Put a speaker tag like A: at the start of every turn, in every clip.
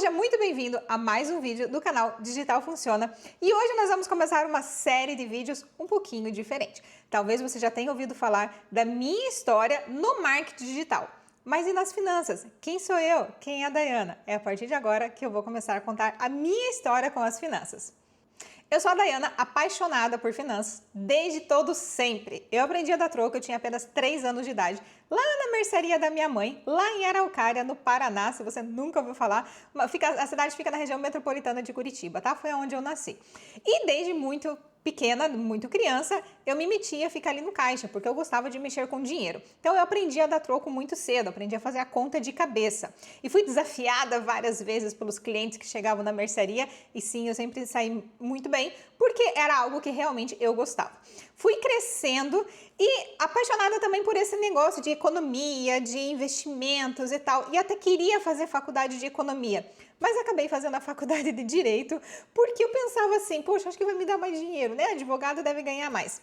A: seja muito bem-vindo a mais um vídeo do canal Digital Funciona. E hoje nós vamos começar uma série de vídeos um pouquinho diferente. Talvez você já tenha ouvido falar da minha história no marketing digital. Mas e nas finanças? Quem sou eu? Quem é a Dayana? É a partir de agora que eu vou começar a contar a minha história com as finanças. Eu sou a Dayana, apaixonada por finanças, desde todo sempre. Eu aprendi a dar troco, eu tinha apenas 3 anos de idade, lá na mercearia da minha mãe, lá em Araucária, no Paraná, se você nunca ouviu falar. A cidade fica na região metropolitana de Curitiba, tá? Foi onde eu nasci. E desde muito pequena, muito criança, eu me metia a ficar ali no caixa, porque eu gostava de mexer com dinheiro. Então eu aprendi a dar troco muito cedo, aprendi a fazer a conta de cabeça. E fui desafiada várias vezes pelos clientes que chegavam na mercearia, e sim, eu sempre saí muito bem, porque era algo que realmente eu gostava. Fui crescendo e apaixonada também por esse negócio de economia, de investimentos e tal, e até queria fazer faculdade de economia. Mas acabei fazendo a faculdade de Direito porque eu pensava assim, poxa, acho que vai me dar mais dinheiro, né? Advogado deve ganhar mais.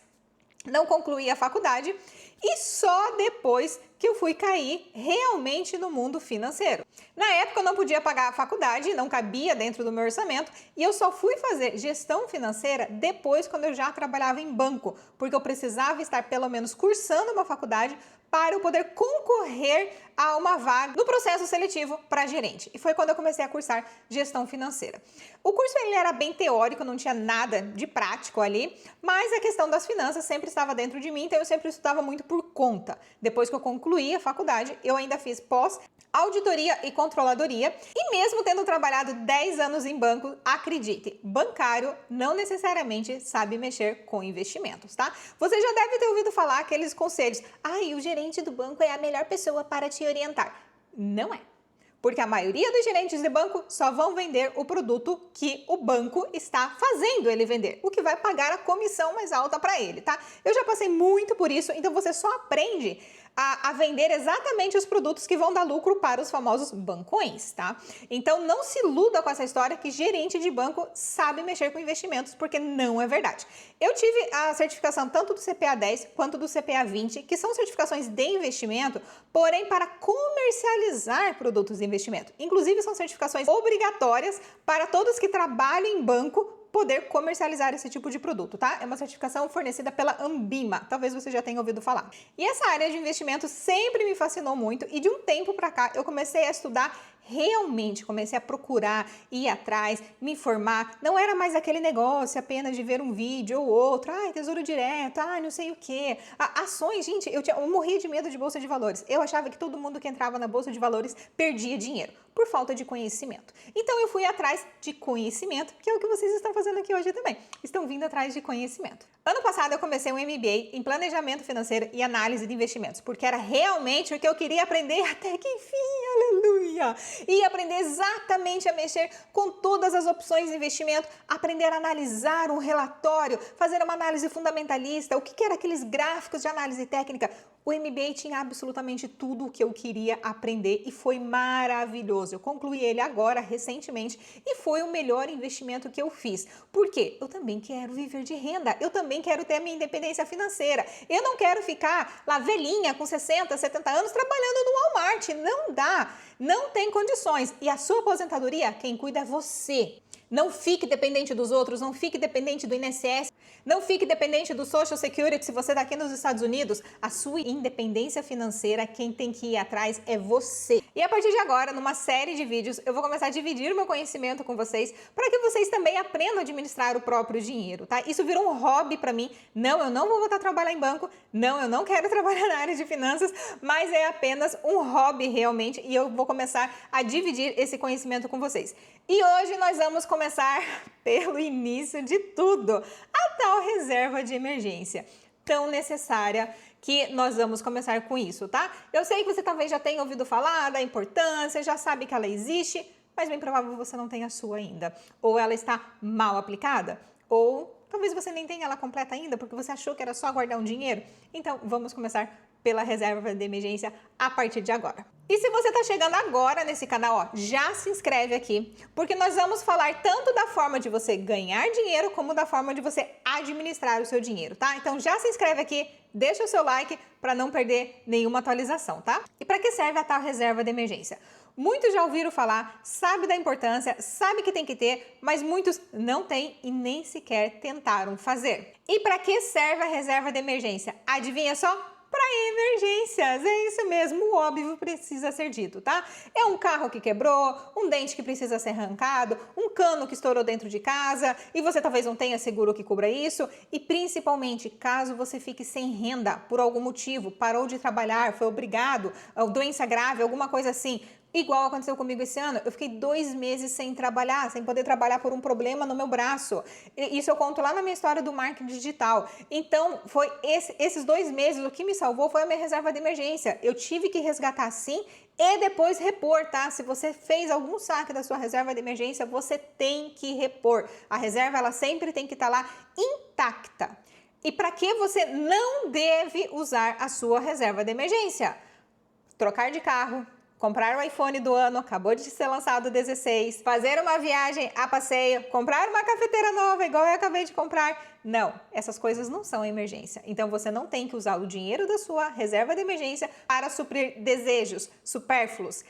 A: Não concluí a faculdade e só depois que eu fui cair realmente no mundo financeiro. Na época eu não podia pagar a faculdade, não cabia dentro do meu orçamento e eu só fui fazer gestão financeira depois quando eu já trabalhava em banco, porque eu precisava estar pelo menos cursando uma faculdade para eu poder concorrer a uma vaga no processo seletivo para gerente. E foi quando eu comecei a cursar gestão financeira. O curso ele era bem teórico, não tinha nada de prático ali, mas a questão das finanças sempre estava dentro de mim, então eu sempre estudava muito por conta. Depois que eu concluí a faculdade, eu ainda fiz pós auditoria e controladoria, e mesmo tendo trabalhado 10 anos em banco, acredite, bancário não necessariamente sabe mexer com investimentos, tá? Você já deve ter ouvido falar aqueles conselhos, o gerente do banco é a melhor pessoa para te orientar. Não é. Porque a maioria dos gerentes de banco só vão vender o produto que o banco está fazendo ele vender, o que vai pagar a comissão mais alta para ele, tá? Eu já passei muito por isso, então você só aprende a vender exatamente os produtos que vão dar lucro para os famosos bancões, tá? Então não se iluda com essa história que gerente de banco sabe mexer com investimentos, porque não é verdade. Eu tive a certificação tanto do CPA 10 quanto do CPA 20, que são certificações de investimento, porém para comercializar produtos de investimento. Inclusive são certificações obrigatórias para todos que trabalham em banco poder comercializar esse tipo de produto, tá? É uma certificação fornecida pela Ambima, talvez você já tenha ouvido falar. E essa área de investimento sempre me fascinou muito e de um tempo para cá eu comecei a estudar realmente, comecei a procurar, ir atrás, me informar. Não era mais aquele negócio apenas de ver um vídeo ou outro, tesouro direto, não sei o quê. Ações, gente, eu morria de medo de bolsa de valores. Eu achava que todo mundo que entrava na bolsa de valores perdia dinheiro por falta de conhecimento. Então eu fui atrás de conhecimento, que é o que vocês estão fazendo aqui hoje também. Estão vindo atrás de conhecimento. Ano passado eu comecei um MBA em planejamento financeiro e análise de investimentos, porque era realmente o que eu queria aprender até que enfim, aleluia! E aprender exatamente a mexer com todas as opções de investimento, aprender a analisar um relatório, fazer uma análise fundamentalista, o que eram aqueles gráficos de análise técnica. O MBA tinha absolutamente tudo o que eu queria aprender e foi maravilhoso. Eu concluí ele agora, recentemente, e foi o melhor investimento que eu fiz. Por quê? Eu também quero viver de renda, eu também quero ter a minha independência financeira. Eu não quero ficar lá velhinha, com 60, 70 anos, trabalhando no Walmart. Não dá, não tem condições. E a sua aposentadoria, quem cuida é você. Não fique dependente dos outros, não fique dependente do INSS, não fique dependente do Social Security se você está aqui nos Estados Unidos. A sua independência financeira, quem tem que ir atrás é você. E a partir de agora, numa série de vídeos, eu vou começar a dividir o meu conhecimento com vocês para que vocês também aprendam a administrar o próprio dinheiro, tá? Isso virou um hobby para mim. Não, eu não vou voltar a trabalhar em banco, não, eu não quero trabalhar na área de finanças, mas é apenas um hobby realmente e eu vou começar a dividir esse conhecimento com vocês. E hoje nós vamos começar pelo início de tudo, a tal reserva de emergência, tão necessária que nós vamos começar com isso, tá? Eu sei que você talvez já tenha ouvido falar da importância, já sabe que ela existe, mas bem provável você não tenha a sua ainda. Ou ela está mal aplicada, ou talvez você nem tenha ela completa ainda, porque você achou que era só guardar um dinheiro. Então, vamos começar pela reserva de emergência a partir de agora. E se você está chegando agora nesse canal, já se inscreve aqui, porque nós vamos falar tanto da forma de você ganhar dinheiro, como da forma de você administrar o seu dinheiro, tá? Então já se inscreve aqui, deixa o seu like para não perder nenhuma atualização, tá? E para que serve a tal reserva de emergência? Muitos já ouviram falar, sabe da importância, sabe que tem que ter, mas muitos não têm e nem sequer tentaram fazer. E para que serve a reserva de emergência? Adivinha só? Para emergências, é isso mesmo, o óbvio precisa ser dito, tá? É um carro que quebrou, um dente que precisa ser arrancado, um cano que estourou dentro de casa e você talvez não tenha seguro que cubra isso e principalmente caso você fique sem renda por algum motivo, parou de trabalhar, foi obrigado, doença grave, alguma coisa assim. Igual aconteceu comigo esse ano, eu fiquei 2 meses sem trabalhar, sem poder trabalhar por um problema no meu braço. Isso eu conto lá na minha história do marketing digital. Então, foi esses 2 meses, o que me salvou foi a minha reserva de emergência. Eu tive que resgatar sim e depois repor, tá? Se você fez algum saque da sua reserva de emergência, você tem que repor. A reserva, ela sempre tem que estar lá intacta. E para que você não deve usar a sua reserva de emergência? Trocar de carro, comprar o iPhone do ano, acabou de ser lançado o 16, fazer uma viagem a passeio, comprar uma cafeteira nova igual eu acabei de comprar. Não, essas coisas não são emergência. Então você não tem que usar o dinheiro da sua reserva de emergência para suprir desejos supérfluos,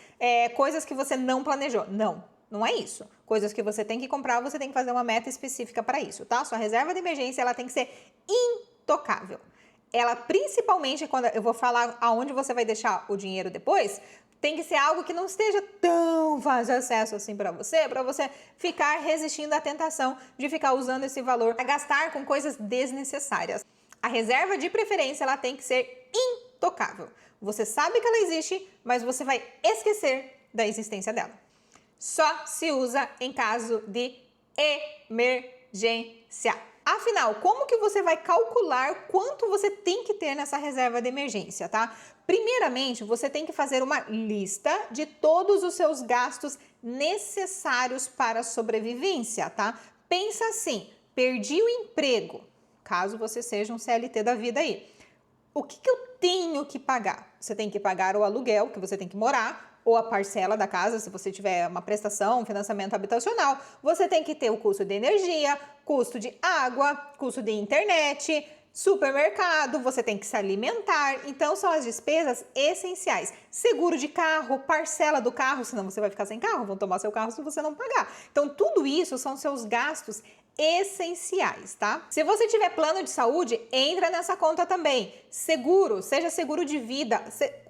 A: coisas que você não planejou. Não é isso. Coisas que você tem que comprar, você tem que fazer uma meta específica para isso, tá? Sua reserva de emergência, ela tem que ser intocável. Ela, principalmente, quando eu vou falar aonde você vai deixar o dinheiro depois, tem que ser algo que não esteja tão fácil acesso assim para você ficar resistindo à tentação de ficar usando esse valor a gastar com coisas desnecessárias. A reserva de preferência, ela tem que ser intocável. Você sabe que ela existe, mas você vai esquecer da existência dela. Só se usa em caso de emergência. Afinal, como que você vai calcular quanto você tem que ter nessa reserva de emergência, tá? Primeiramente, você tem que fazer uma lista de todos os seus gastos necessários para a sobrevivência, tá? Pensa assim, perdi o emprego, caso você seja um CLT da vida aí. O que eu tenho que pagar? Você tem que pagar o aluguel que você tem que morar, ou a parcela da casa, se você tiver uma prestação, um financiamento habitacional. Você tem que ter o custo de energia, custo de água, custo de internet, supermercado, você tem que se alimentar. Então, são as despesas essenciais. Seguro de carro, parcela do carro, senão você vai ficar sem carro, vão tomar seu carro se você não pagar. Então, tudo isso são seus gastos essenciais, tá? Se você tiver plano de saúde, entra nessa conta também. Seguro, seja seguro de vida,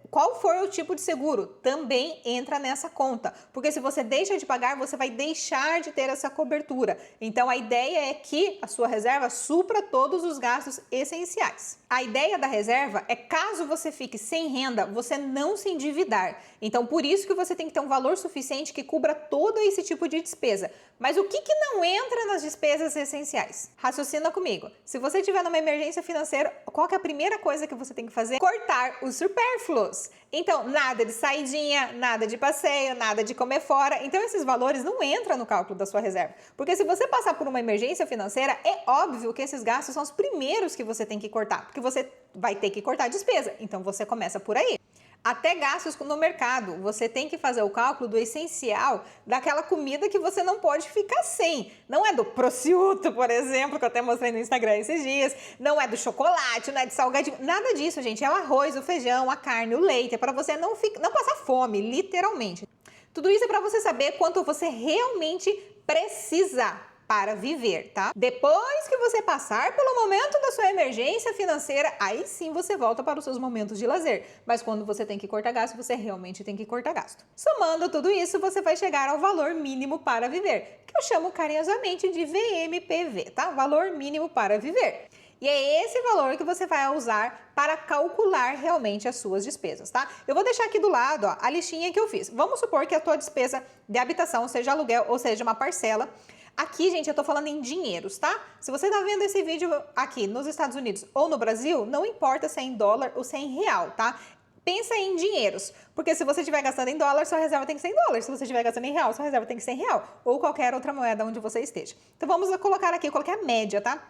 A: qual for o tipo de seguro, também entra nessa conta. Porque se você deixa de pagar, você vai deixar de ter essa cobertura. Então, a ideia é que a sua reserva supra todos os gastos essenciais. A ideia da reserva é, caso você fique sem renda, você não se endividar. Então, por isso que você tem que ter um valor suficiente que cubra todo esse tipo de despesa. Mas o que não entra nas despesas essenciais? Raciocina comigo. Se você tiver numa emergência financeira, qual que é a primeira coisa que você tem que fazer? Cortar os supérfluos. Então, nada de saidinha, nada de passeio, nada de comer fora. Então, esses valores não entram no cálculo da sua reserva. Porque se você passar por uma emergência financeira, é óbvio que esses gastos são os primeiros que você tem que cortar. Porque você vai ter que cortar a despesa. Então, você começa por aí. Até gastos no mercado, você tem que fazer o cálculo do essencial daquela comida que você não pode ficar sem. Não é do prosciutto, por exemplo, que eu até mostrei no Instagram esses dias, não é do chocolate, não é de salgadinho, nada disso, gente. É o arroz, o feijão, a carne, o leite, é para você não passar fome, literalmente. Tudo isso é para você saber quanto você realmente precisa para viver, tá? Depois que você passar pelo momento da sua emergência financeira, aí sim você volta para os seus momentos de lazer. Mas quando você tem que cortar gasto, você realmente tem que cortar gasto. Somando tudo isso, você vai chegar ao valor mínimo para viver, que eu chamo carinhosamente de VMPV, tá? Valor mínimo para viver. E é esse valor que você vai usar para calcular realmente as suas despesas, tá? Eu vou deixar aqui do lado, ó, a listinha que eu fiz. Vamos supor que a tua despesa de habitação seja aluguel ou seja uma parcela. Aqui, gente, eu tô falando em dinheiros, tá? Se você tá vendo esse vídeo aqui nos Estados Unidos ou no Brasil, não importa se é em dólar ou se é em real, tá? Pensa em dinheiros, porque se você estiver gastando em dólar, sua reserva tem que ser em dólar. Se você estiver gastando em real, sua reserva tem que ser em real. Ou qualquer outra moeda onde você esteja. Então, vamos colocar aqui, eu coloquei a média, tá?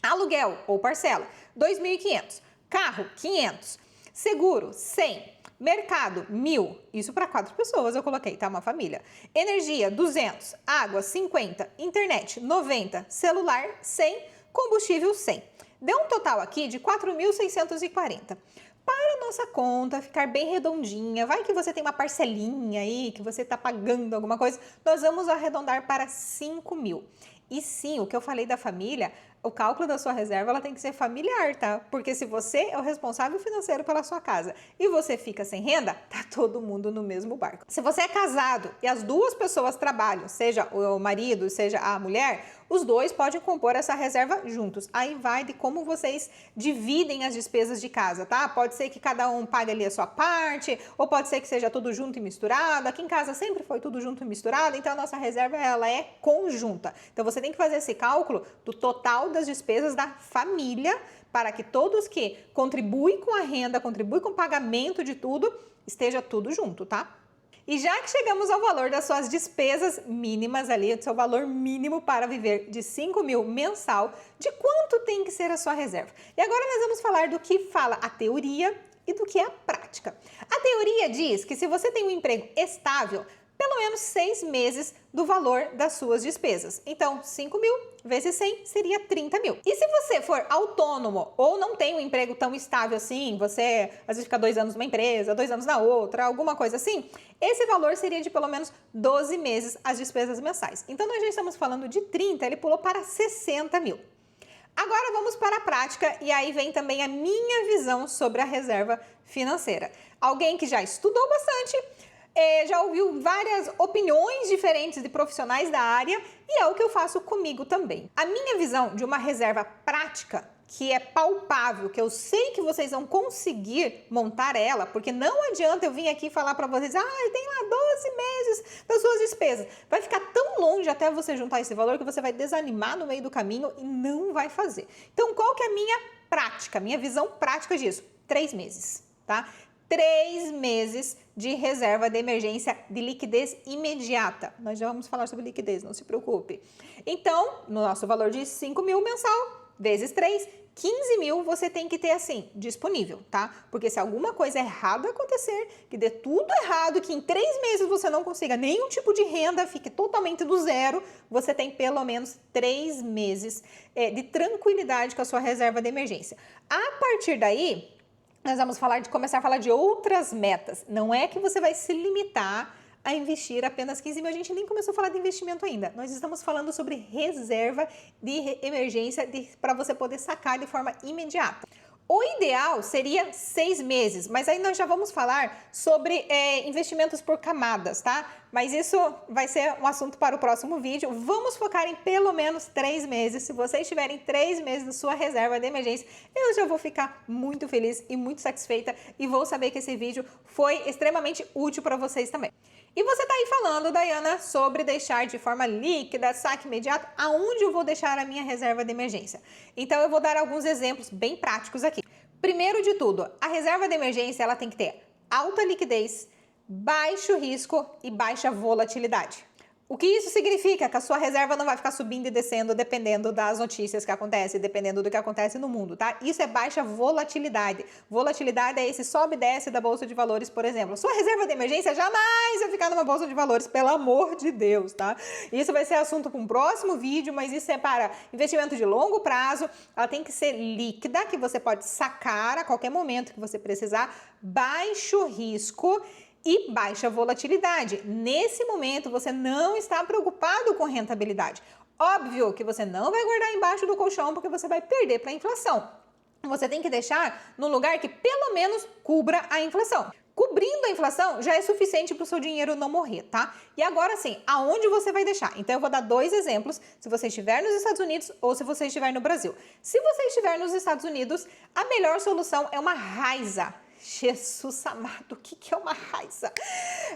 A: Aluguel ou parcela, 2.500. Carro, 500. Seguro, 100. Mercado, 1.000. Isso para 4 pessoas eu coloquei, tá? Uma família. Energia, 200. Água, 50. Internet, 90. Celular, 100. Combustível, 100. Deu um total aqui de 4.640. para a nossa conta ficar bem redondinha, vai que você tem uma parcelinha aí, que você está pagando alguma coisa, nós vamos arredondar para 5 mil. E sim, o que eu falei da família, o cálculo da sua reserva ela tem que ser familiar, tá? Porque se você é o responsável financeiro pela sua casa e você fica sem renda, tá todo mundo no mesmo barco. Se você é casado e as duas pessoas trabalham, seja o marido, seja a mulher, os dois podem compor essa reserva juntos. Aí vai de como vocês dividem as despesas de casa, tá? Pode ser que cada um pague ali a sua parte, ou pode ser que seja tudo junto e misturado. Aqui em casa sempre foi tudo junto e misturado, então a nossa reserva ela é conjunta. Então você tem que fazer esse cálculo do total das despesas da família para que todos que contribuem com a renda, contribuem com o pagamento de tudo, esteja tudo junto, tá? E já que chegamos ao valor das suas despesas mínimas ali, do seu valor mínimo para viver de 5 mil mensal, de quanto tem que ser a sua reserva? E agora nós vamos falar do que fala a teoria e do que é a prática. A teoria diz que se você tem um emprego estável, pelo menos 6 meses do valor das suas despesas. Então, 5 mil vezes 100 seria 30 mil. E se você for autônomo ou não tem um emprego tão estável assim, você às vezes fica 2 anos numa empresa, 2 anos na outra, alguma coisa assim, esse valor seria de pelo menos 12 meses as despesas mensais. Então, nós já estamos falando de 30, ele pulou para 60 mil. Agora vamos para a prática e aí vem também a minha visão sobre a reserva financeira. Alguém que já estudou bastante, já ouviu várias opiniões diferentes de profissionais da área e é o que eu faço comigo também. A minha visão de uma reserva prática, que é palpável, que eu sei que vocês vão conseguir montar ela, porque não adianta eu vir aqui falar para vocês, tem lá 12 meses das suas despesas. Vai ficar tão longe até você juntar esse valor que você vai desanimar no meio do caminho e não vai fazer. Então, qual que é a minha prática, minha visão prática disso? 3 meses, tá? 3 meses de reserva de emergência de liquidez imediata. Nós já vamos falar sobre liquidez, não se preocupe. Então, no nosso valor de 5 mil mensal, vezes 3, 15 mil você tem que ter assim, disponível, tá? Porque se alguma coisa errada acontecer, que dê tudo errado, que em 3 meses você não consiga nenhum tipo de renda, fique totalmente do zero, você tem pelo menos 3 meses de tranquilidade com a sua reserva de emergência. A partir daí, nós vamos começar a falar de outras metas. Não é que você vai se limitar a investir apenas 15 mil. A gente nem começou a falar de investimento ainda. Nós estamos falando sobre reserva de emergência para você poder sacar de forma imediata. O ideal seria 6 meses, mas aí nós já vamos falar sobre investimentos por camadas, tá? Mas isso vai ser um assunto para o próximo vídeo. Vamos focar em pelo menos 3 meses. Se vocês tiverem 3 meses da sua reserva de emergência, eu já vou ficar muito feliz e muito satisfeita e vou saber que esse vídeo foi extremamente útil para vocês também. E você tá aí falando, Daiana, sobre deixar de forma líquida, saque imediato, aonde eu vou deixar a minha reserva de emergência? Então eu vou dar alguns exemplos bem práticos aqui. Primeiro de tudo, a reserva de emergência ela tem que ter alta liquidez, baixo risco e baixa volatilidade. O que isso significa? Que a sua reserva não vai ficar subindo e descendo dependendo das notícias que acontecem, dependendo do que acontece no mundo, tá? Isso é baixa volatilidade. Volatilidade é esse sobe e desce da bolsa de valores, por exemplo. Sua reserva de emergência jamais vai ficar numa bolsa de valores, pelo amor de Deus, tá? Isso vai ser assunto para um próximo vídeo, mas isso é para investimento de longo prazo. Ela tem que ser líquida, que você pode sacar a qualquer momento que você precisar, baixo risco e baixa volatilidade. Nesse momento, você não está preocupado com rentabilidade. Óbvio que você não vai guardar embaixo do colchão porque você vai perder para a inflação. Você tem que deixar num lugar que pelo menos cubra a inflação. Cobrindo a inflação já é suficiente para o seu dinheiro não morrer, tá? E agora sim, aonde você vai deixar? Então eu vou dar 2 exemplos, se você estiver nos Estados Unidos ou se você estiver no Brasil. Se você estiver nos Estados Unidos, a melhor solução é uma RISA. Jesus amado, o que é uma RISA?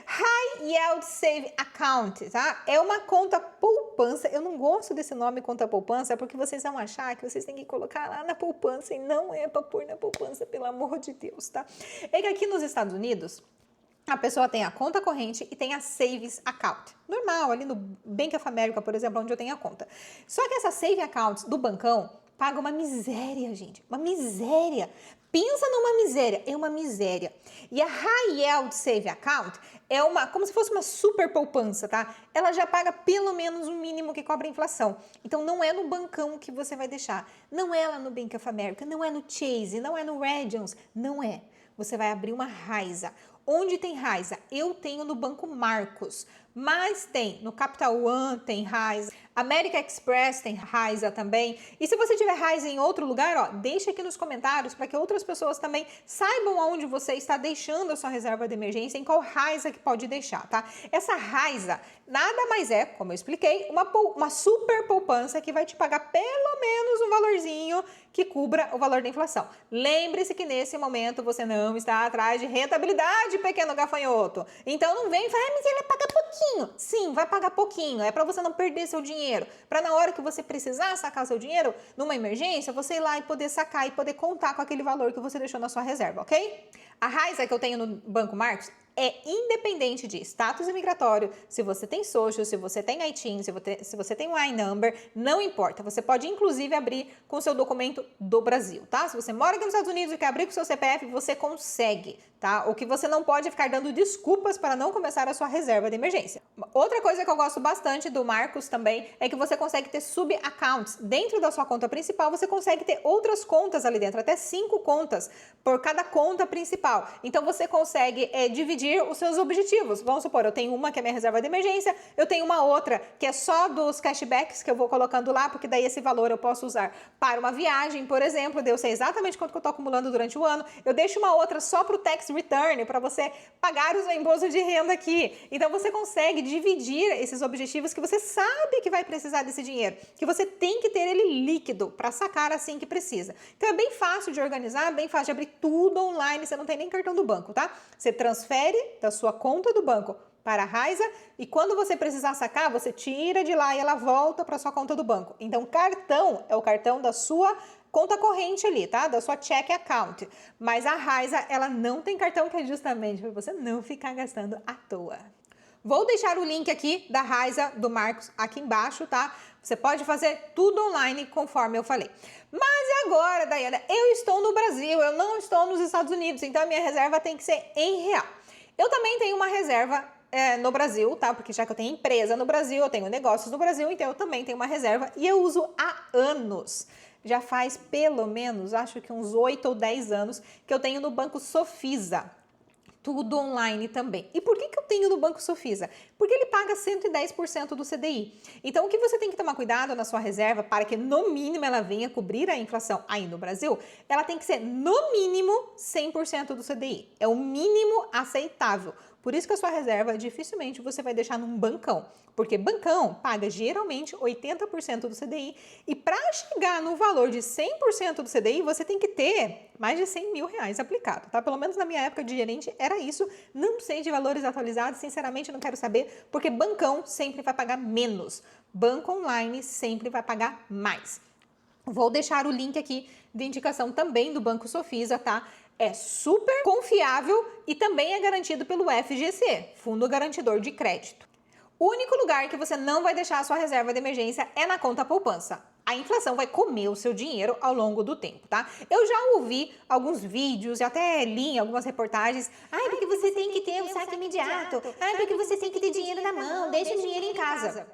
A: High Yield Save Account, tá? É uma conta poupança. Eu não gosto desse nome conta poupança porque vocês vão achar que vocês têm que colocar lá na poupança e não é para pôr na poupança, pelo amor de Deus, tá? É que aqui nos Estados Unidos, a pessoa tem a conta corrente e tem a Savings Account. Normal, ali no Bank of America, por exemplo, onde eu tenho a conta. Só que essa Savings Account do bancão paga uma miséria, gente. Uma miséria. Pensa numa miséria, é uma miséria. E a High Yield Save Account é como se fosse uma super poupança, tá? Ela já paga pelo menos o mínimo que cobre a inflação. Então não é no bancão que você vai deixar. Não é lá no Bank of America, não é no Chase, não é no Regions, não é. Você vai abrir uma Raiza. Onde tem Raiza? Eu tenho no Banco Marcos, mas tem no Capital One, tem Raiza, American Express tem Raiza também. E se você tiver Raiza em outro lugar, ó, deixa aqui nos comentários para que outras pessoas também saibam aonde você está deixando a sua reserva de emergência, em qual Raiza que pode deixar, tá? Essa Raiza nada mais é, como eu expliquei, uma super poupança que vai te pagar pelo menos um valorzinho que cubra o valor da inflação. Lembre-se que nesse momento você não está atrás de rentabilidade, pequeno gafanhoto. Então não vem e fala, mas ele vai pagar pouquinho. Sim, vai pagar pouquinho. É para você não perder seu dinheiro. Para na hora que você precisar sacar seu dinheiro, numa emergência, você ir lá e poder sacar e poder contar com aquele valor que você deixou na sua reserva, ok? A Raiza que eu tenho no Banco Marcos é independente de status imigratório, se você tem social, se você tem ITIN, se você tem um iNumber, não importa. Você pode, inclusive, abrir com o seu documento do Brasil, tá? Se você mora aqui nos Estados Unidos e quer abrir com o seu CPF, você consegue, tá? O que você não pode é ficar dando desculpas para não começar a sua reserva de emergência. Outra coisa que eu gosto bastante do Marcos também é que você consegue ter sub-accounts. Dentro da sua conta principal, você consegue ter outras contas ali dentro, até 5 contas por cada conta principal. Então, você consegue dividir os seus objetivos. Vamos supor, eu tenho uma que é minha reserva de emergência, eu tenho uma outra que é só dos cashbacks que eu vou colocando lá, porque daí esse valor eu posso usar para uma viagem, por exemplo, daí eu sei exatamente quanto que eu estou acumulando durante o ano. Eu deixo uma outra só para o tax return, para você pagar os reembolsos de renda aqui. Então você consegue dividir esses objetivos que você sabe que vai precisar desse dinheiro, que você tem que ter ele líquido para sacar assim que precisa. Então é bem fácil de organizar, bem fácil de abrir tudo online, você não tem nem cartão do banco, tá? Você transfere da sua conta do banco para a Raiza e quando você precisar sacar, você tira de lá e ela volta para sua conta do banco. Então, cartão é o cartão da sua conta corrente ali, tá? Da sua check account. Mas a Raiza, ela não tem cartão, que é justamente para você não ficar gastando à toa. Vou deixar o link aqui da Raiza do Marcos aqui embaixo, tá? Você pode fazer tudo online conforme eu falei. Mas e agora, Daiana? Eu estou no Brasil, eu não estou nos Estados Unidos, então a minha reserva tem que ser em real. Eu também tenho uma reserva no Brasil, tá? Porque já que eu tenho empresa no Brasil, eu tenho negócios no Brasil, então eu também tenho uma reserva e eu uso há anos. Já faz pelo menos, acho que uns 8 ou 10 anos que eu tenho no Banco Sofisa. Tudo online também. E por que eu tenho no Banco Sofisa? Porque ele paga 110% do CDI. Então, o que você tem que tomar cuidado na sua reserva para que, no mínimo, ela venha cobrir a inflação aí no Brasil, ela tem que ser, no mínimo, 100% do CDI. É o mínimo aceitável. Por isso que a sua reserva, dificilmente você vai deixar num bancão. Porque bancão paga geralmente 80% do CDI. E para chegar no valor de 100% do CDI, você tem que ter mais de 100 mil reais aplicado, tá? Pelo menos na minha época de gerente era isso. Não sei de valores atualizados, sinceramente não quero saber, porque bancão sempre vai pagar menos. Banco online sempre vai pagar mais. Vou deixar o link aqui de indicação também do Banco Sofisa, tá? É super confiável e também é garantido pelo FGC, Fundo Garantidor de Crédito. O único lugar que você não vai deixar a sua reserva de emergência é na conta poupança. A inflação vai comer o seu dinheiro ao longo do tempo, tá? Eu já ouvi alguns vídeos e até li em algumas reportagens. Ai, porque você tem que ter um saque imediato. Ai, porque você tem que ter dinheiro na mão, deixa o dinheiro em casa.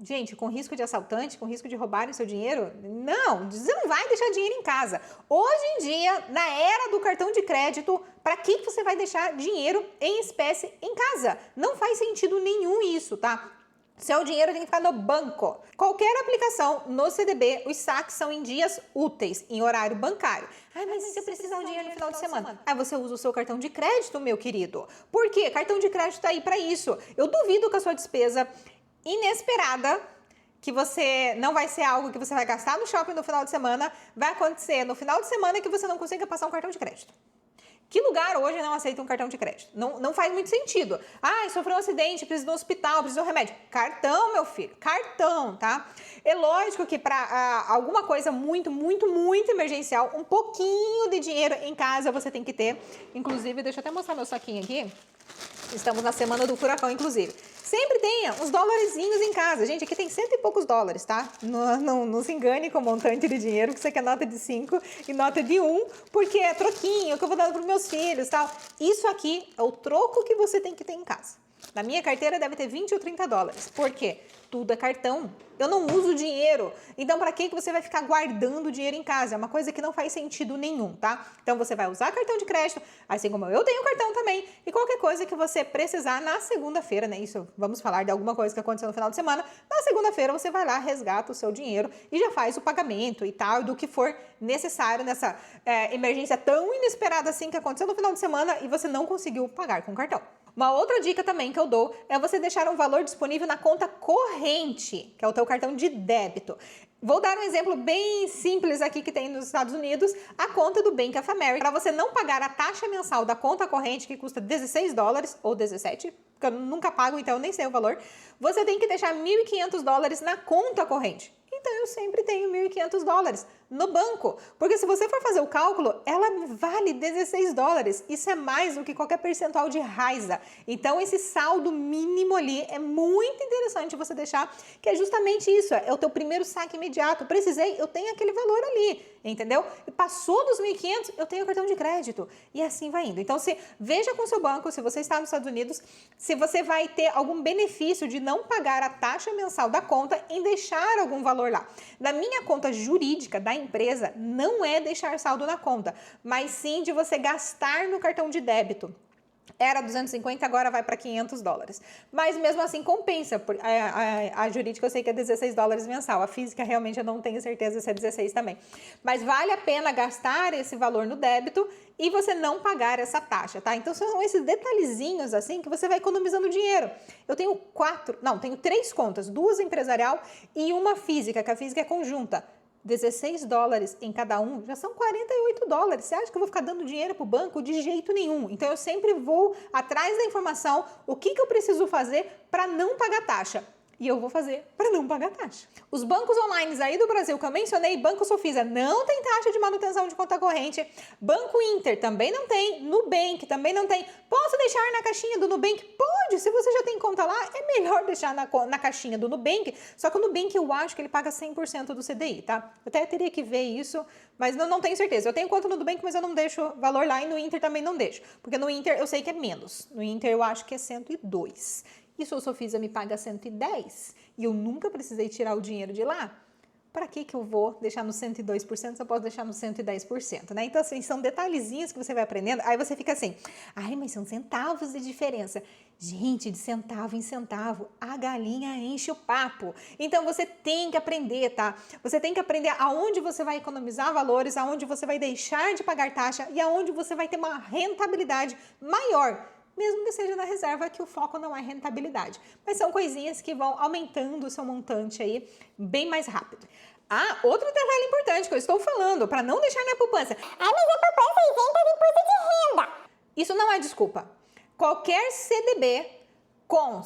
A: Gente, com risco de assaltante, com risco de roubarem o seu dinheiro? Não, você não vai deixar dinheiro em casa. Hoje em dia, na era do cartão de crédito, para que você vai deixar dinheiro em espécie em casa? Não faz sentido nenhum isso, tá? Seu dinheiro tem que ficar no banco. Qualquer aplicação no CDB, os saques são em dias úteis, em horário bancário. Ai, mas e se eu precisar de dinheiro no final de semana? Aí você usa o seu cartão de crédito, meu querido. Por quê? Cartão de crédito tá aí para isso. Eu duvido que a sua despesa inesperada, que você não vai ser algo que você vai gastar no shopping no final de semana, vai acontecer no final de semana que você não consiga passar um cartão de crédito. Que lugar hoje não aceita um cartão de crédito? Não faz muito sentido. Ah, sofreu um acidente, precisa do hospital, precisa de um remédio. Cartão, meu filho, cartão, tá? É lógico que para alguma coisa muito emergencial, um pouquinho de dinheiro em casa você tem que ter. Inclusive, deixa eu até mostrar meu saquinho aqui. Estamos na semana do furacão, inclusive. Sempre tenha uns dólarzinhos em casa. Gente, aqui tem 100 e poucos dólares, tá? Não se engane com o montante de dinheiro, que isso aqui é nota de 5 e nota de 1, porque é troquinho que eu vou dando para os meus filhos, tal. Isso aqui é o troco que você tem que ter em casa. Na minha carteira deve ter 20 ou 30 dólares. Por quê? Tudo é cartão. Eu não uso dinheiro. Então, para que você vai ficar guardando dinheiro em casa? É uma coisa que não faz sentido nenhum, tá? Então, você vai usar cartão de crédito, assim como eu tenho cartão também. E qualquer coisa que você precisar na segunda-feira, né? Isso, vamos falar de alguma coisa que aconteceu no final de semana. Na segunda-feira, você vai lá, resgata o seu dinheiro e já faz o pagamento e tal, do que for necessário nessa emergência tão inesperada assim que aconteceu no final de semana e você não conseguiu pagar com cartão. Uma outra dica também que eu dou é você deixar um valor disponível na conta corrente, que é o teu cartão de débito. Vou dar um exemplo bem simples aqui que tem nos Estados Unidos, a conta do Bank of America. Para você não pagar a taxa mensal da conta corrente, que custa 16 dólares ou 17, porque eu nunca pago, então eu nem sei o valor, você tem que deixar 1.500 dólares na conta corrente. Então eu sempre tenho 1.500 dólares no banco, porque se você for fazer o cálculo, ela vale 16 dólares. Isso é mais do que qualquer percentual de Raiza. Então esse saldo mínimo ali é muito interessante você deixar, que é justamente isso, é o teu primeiro saque imediato. Precisei, eu tenho aquele valor ali, entendeu? E passou dos 1.500, eu tenho cartão de crédito. E assim vai indo. Então veja com o seu banco, se você está nos Estados Unidos, se você vai ter algum benefício de não pagar a taxa mensal da conta em deixar algum valor lá. Na minha conta jurídica da empresa, não é deixar saldo na conta, mas sim de você gastar no cartão de débito. Era 250, agora vai para 500 dólares. Mas mesmo assim compensa. A jurídica eu sei que é 16 dólares mensal. A física realmente eu não tenho certeza se é 16 também. Mas vale a pena gastar esse valor no débito e você não pagar essa taxa, tá? Então são esses detalhezinhos assim que você vai economizando dinheiro. Eu tenho tenho 3 contas, 2 empresarial e uma física, que a física é conjunta. 16 dólares em cada um, já são 48 dólares. Você acha que eu vou ficar dando dinheiro para o banco? De jeito nenhum. Então, eu sempre vou atrás da informação, o que eu preciso fazer para não pagar taxa. E eu vou fazer para não pagar taxa. Os bancos online aí do Brasil que eu mencionei, Banco Sofisa não tem taxa de manutenção de conta corrente, Banco Inter também não tem, Nubank também não tem. Posso deixar na caixinha do Nubank? Pode, se você já tem conta lá, é melhor deixar na caixinha do Nubank, só que o Nubank eu acho que ele paga 100% do CDI, tá? Eu até teria que ver isso, mas não tenho certeza. Eu tenho conta no Nubank, mas eu não deixo valor lá e no Inter também não deixo, porque no Inter eu sei que é menos, no Inter eu acho que é 102. E se o Sofisa me paga 110 e eu nunca precisei tirar o dinheiro de lá, para que eu vou deixar no 102% se eu posso deixar no 110%, né? Então, assim, são detalhezinhos que você vai aprendendo, aí você fica assim, ai, mas são centavos de diferença. Gente, de centavo em centavo, a galinha enche o papo. Então, você tem que aprender, tá? Você tem que aprender aonde você vai economizar valores, aonde você vai deixar de pagar taxa e aonde você vai ter uma rentabilidade maior, mesmo que seja na reserva, que o foco não é rentabilidade. Mas são coisinhas que vão aumentando o seu montante aí bem mais rápido. Ah, outro detalhe importante que eu estou falando, para não deixar na poupança.
B: Mas a poupança é isenta de imposto de renda.
A: Isso não é desculpa. Qualquer CDB com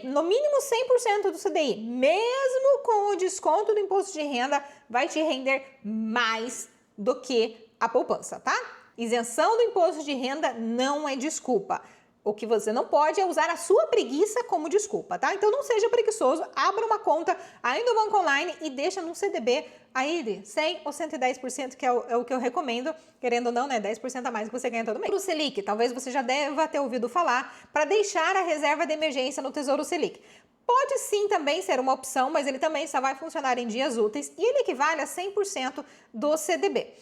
A: no mínimo 100% do CDI, mesmo com o desconto do imposto de renda, vai te render mais do que a poupança, tá? Isenção do imposto de renda não é desculpa. O que você não pode é usar a sua preguiça como desculpa, tá? Então não seja preguiçoso, abra uma conta aí no banco online e deixa num CDB aí de 100 ou 110%, que é o que eu recomendo, querendo ou não, né? 10% a mais que você ganha todo mês. O Selic, talvez você já deva ter ouvido falar, para deixar a reserva de emergência no Tesouro Selic. Pode sim também ser uma opção, mas ele também só vai funcionar em dias úteis e ele equivale a 100% do CDB.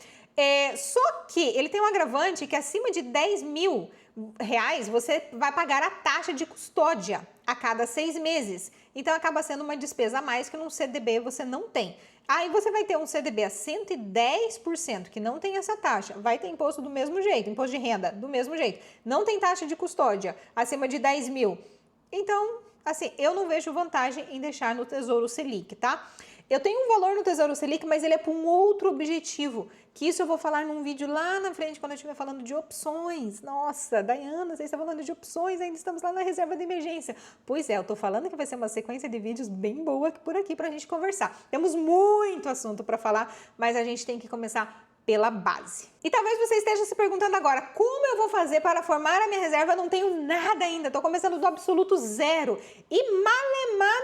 A: Só que ele tem um agravante que acima de 10 mil reais você vai pagar a taxa de custódia a cada 6 meses. Então acaba sendo uma despesa a mais que num CDB você não tem. Aí você vai ter um CDB a 110% que não tem essa taxa, vai ter imposto do mesmo jeito, imposto de renda do mesmo jeito, não tem taxa de custódia acima de 10 mil. Então, assim, eu não vejo vantagem em deixar no Tesouro Selic, tá? Eu tenho um valor no Tesouro Selic, mas ele é para um outro objetivo, que isso eu vou falar num vídeo lá na frente, quando eu estiver falando de opções. Nossa, Dayana, você está falando de opções, ainda estamos lá na reserva de emergência. Pois é, eu tô falando que vai ser uma sequência de vídeos bem boa por aqui pra gente conversar. Temos muito assunto para falar, mas a gente tem que começar pela base. E talvez você esteja se perguntando agora, como eu vou fazer para formar a minha reserva? Eu não tenho nada ainda, estou começando do absoluto zero. E malemar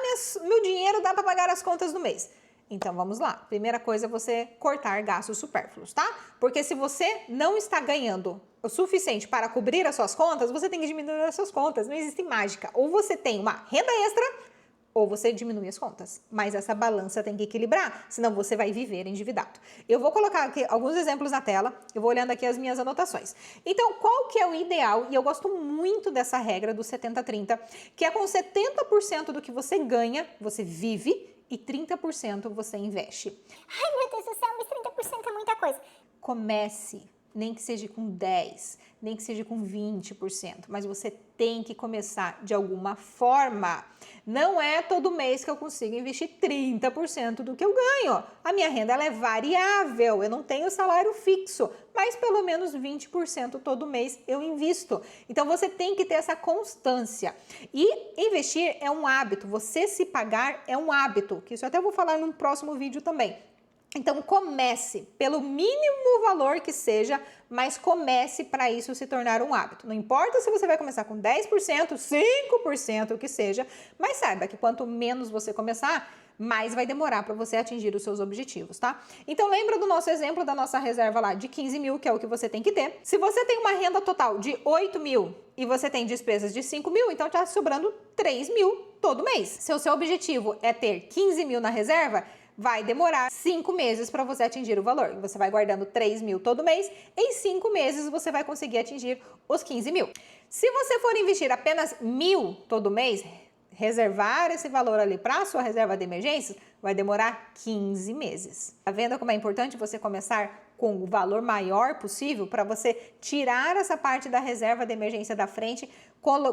A: meu dinheiro dá para pagar as contas do mês. Então vamos lá. Primeira coisa é você cortar gastos supérfluos, tá? Porque se você não está ganhando o suficiente para cobrir as suas contas, você tem que diminuir as suas contas. Não existe mágica. Ou você tem uma renda extra, ou você diminui as contas. Mas essa balança tem que equilibrar, senão você vai viver endividado. Eu vou colocar aqui alguns exemplos na tela, eu vou olhando aqui as minhas anotações. Então, qual que é o ideal? E eu gosto muito dessa regra do 70-30, que é com 70% do que você ganha, você vive, e 30% você investe.
B: Ai, meu Deus do céu, mas 30% é muita coisa.
A: Comece, nem que seja com 10%, nem que seja com 20%, mas você tem que começar de alguma forma. Não é todo mês que eu consigo investir 30% do que eu ganho. A minha renda ela é variável, eu não tenho salário fixo, mas pelo menos 20% todo mês eu invisto. Então você tem que ter essa constância. E investir é um hábito, você se pagar é um hábito, que isso eu até vou falar num próximo vídeo também. Então comece, pelo mínimo valor que seja, mas comece para isso se tornar um hábito. Não importa se você vai começar com 10%, 5%, o que seja, mas saiba que quanto menos você começar, mais vai demorar para você atingir os seus objetivos, tá? Então lembra do nosso exemplo da nossa reserva lá de 15 mil, que é o que você tem que ter. Se você tem uma renda total de 8 mil e você tem despesas de 5 mil, então tá sobrando 3 mil todo mês. Se o seu objetivo é ter 15 mil na reserva, vai demorar 5 meses para você atingir o valor. Você vai guardando 3 mil todo mês, em 5 meses você vai conseguir atingir os 15 mil. Se você for investir apenas 1.000 todo mês, reservar esse valor ali para a sua reserva de emergências, vai demorar 15 meses. Tá vendo como é importante você começar com o valor maior possível para você tirar essa parte da reserva de emergência da frente,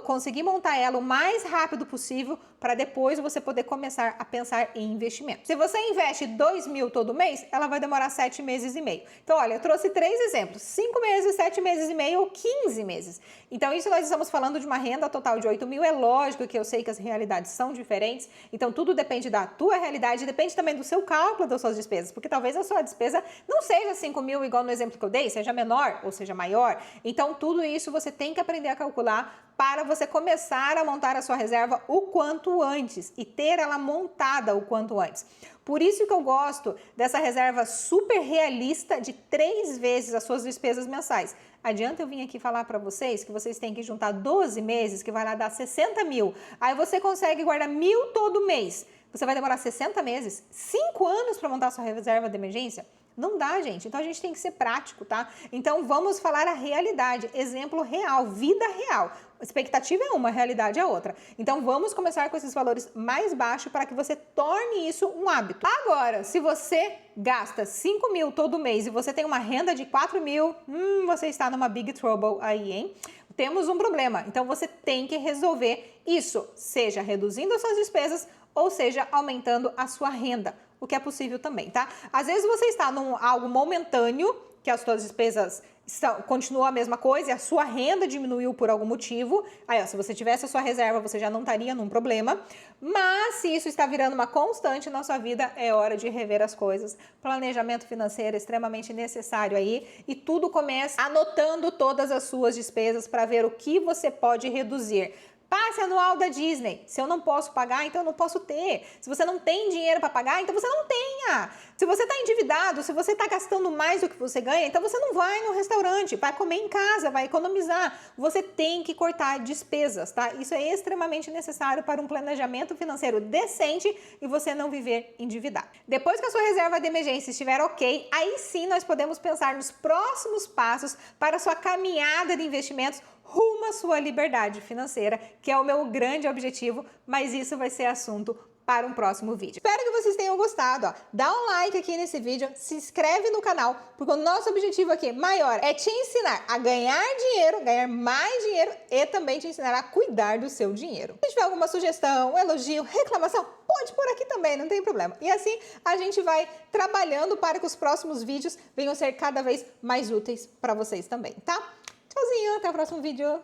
A: conseguir montar ela o mais rápido possível para depois você poder começar a pensar em investimento. Se você investe 2 mil todo mês, ela vai demorar 7 meses e meio. Então, olha, eu trouxe 3 exemplos, 5 meses, 7 meses e meio ou 15 meses. Então, isso nós estamos falando de uma renda total de 8 mil. É lógico que eu sei que as realidades são diferentes, então tudo depende da tua realidade, depende também do seu cálculo das suas despesas, porque talvez a sua despesa não seja 5 mil igual no exemplo que eu dei, seja menor ou seja maior. Então, tudo isso você tem que aprender a calcular para você começar a montar a sua reserva o quanto antes e ter ela montada o quanto antes. Por isso que eu gosto dessa reserva super realista de 3 vezes as suas despesas mensais. Adianta eu vir aqui falar para vocês que vocês têm que juntar 12 meses, que vai lá dar 60 mil. Aí você consegue guardar 1.000 todo mês. Você vai demorar 60 meses, 5 anos para montar a sua reserva de emergência? Não dá, gente. Então a gente tem que ser prático, tá? Então vamos falar a realidade, exemplo real, vida real. A expectativa é uma, a realidade é outra. Então vamos começar com esses valores mais baixos para que você torne isso um hábito. Agora, se você gasta 5 mil todo mês e você tem uma renda de 4 mil, você está numa big trouble aí, hein? Temos um problema. Então você tem que resolver isso, seja reduzindo as suas despesas ou seja aumentando a sua renda. O que é possível também, tá? Às vezes você está num algo momentâneo, que as suas despesas continuam a mesma coisa e a sua renda diminuiu por algum motivo. Aí, ó, se você tivesse a sua reserva, você já não estaria num problema. Mas se isso está virando uma constante na sua vida, é hora de rever as coisas. Planejamento financeiro é extremamente necessário aí e tudo começa anotando todas as suas despesas para ver o que você pode reduzir. Passe anual da Disney. Se eu não posso pagar, então eu não posso ter. Se você não tem dinheiro para pagar, então você não tenha. Se você está endividado, se você está gastando mais do que você ganha, então você não vai no restaurante, vai comer em casa, vai economizar. Você tem que cortar despesas, tá? Isso é extremamente necessário para um planejamento financeiro decente e você não viver endividado. Depois que a sua reserva de emergência estiver ok, aí sim nós podemos pensar nos próximos passos para a sua caminhada de investimentos rumo à sua liberdade financeira, que é o meu grande objetivo, mas isso vai ser assunto para um próximo vídeo. Espero que vocês tenham gostado, ó. Dá um like aqui nesse vídeo, se inscreve no canal, porque o nosso objetivo aqui maior é te ensinar a ganhar dinheiro, ganhar mais dinheiro e também te ensinar a cuidar do seu dinheiro. Se tiver alguma sugestão, elogio, reclamação, pode pôr aqui também, não tem problema. E assim a gente vai trabalhando para que os próximos vídeos venham ser cada vez mais úteis para vocês também, tá? Tchauzinho, até o próximo vídeo.